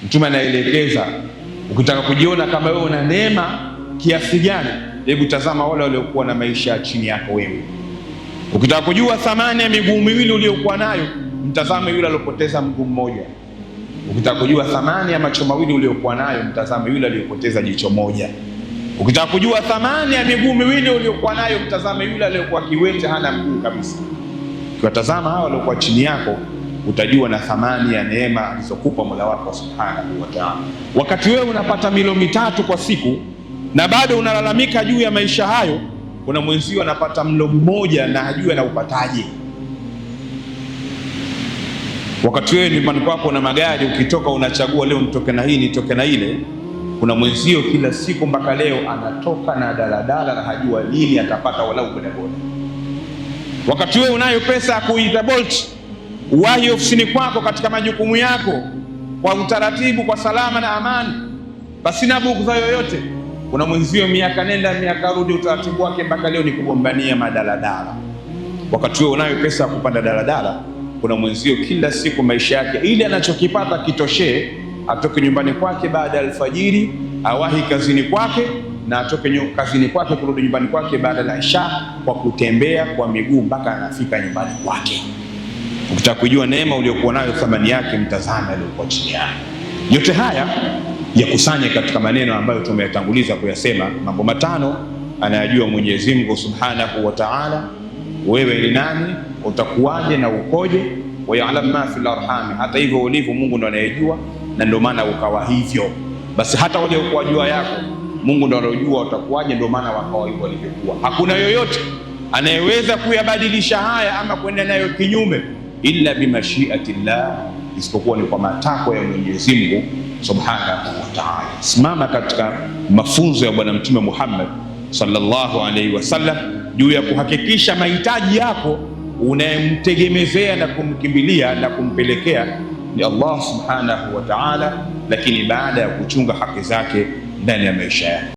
Mtume anaelekeza, ukitaka kujiona kama wewe una neema kiasi gani, hebu tazama wale waliokuwa na maisha chini yako wewe. Ukitaka kujua thamani ya miguu miwili uliyokuwa nayo, mtazame yule aliyopoteza mguu mmoja. Ukitaka kujua thamani ya macho mawili uliyokuwa nayo, mtazame yule aliyopoteza jicho moja. Ukitaka kujua thamani ya miguu miwili uliyokuwa nayo, mtazame yule aliyokuwa kiwete, hana mguu kabisa. Ukiwatazama hao waliokuwa chini yako, utajua na thamani ya neema alizokupa Mola wako Subhanahu wa Ta'ala. Wakati wewe unapata milo mitatu kwa siku na bado unalalamika juu ya maisha hayo, kuna mwenzio anapata mlo mmoja na hajui anaupataje. Wakati wewe nyumbani kwako na magari, ukitoka unachagua leo nitoke na hii nitoke na ile, kuna mwenzio kila siku mpaka leo anatoka na daladala na hajua lini atapata walau bodaboda. Wakati wewe unayo pesa ya kuita Bolt uwahi ofisini kwako katika majukumu yako kwa utaratibu, kwa salama na amani, basi na bughudha yoyote, kuna mwenzio miaka nenda miaka rudi, utaratibu wake mpaka leo ni kugombania madaladala. Wakati wewe unayo pesa ya kupanda daladala, kuna mwenzio kila siku maisha yake ili anachokipata kitoshee, atoke nyumbani kwake baada ya alfajiri, awahi kazini kwake, na atoke kazini kwake kurudi nyumbani kwake baada ya isha, kwa kutembea kwa miguu mpaka anafika nyumbani kwake. Ukitaka kujua neema uliyokuwa nayo thamani yake, mtazame aliyokuwa chini yake. Yote haya yakusanye katika maneno ambayo tumeyatanguliza kuyasema. Mambo matano anayajua Mwenyezi Mungu Subhanahu wa Ta'ala. Wewe ni nani, utakuwaje na ukoje, wa ya'lam ma fil arham. Hata hivyo ulivyo Mungu ndo anayejua, na ndio maana ukawa hivyo. Basi hata wale kwa jua yako Mungu ndo anajua utakuwaje, ndio maana wakawa hivyo walivyokuwa. Hakuna yoyote anayeweza kuyabadilisha haya ama kwenda nayo kinyume illa bimashiatillah, isipokuwa ni kwa matakwa ya Mwenyezi Mungu Subhanahu wa Ta'ala. Simama katika mafunzo ya Bwana Mtume Muhammad sallallahu alaihi wasallam juu ya kuhakikisha mahitaji yako unayemtegemezea na kumkimbilia na kumpelekea ni Allah Subhanahu wa Ta'ala, lakini baada ya kuchunga haki zake ndani ya maisha yako.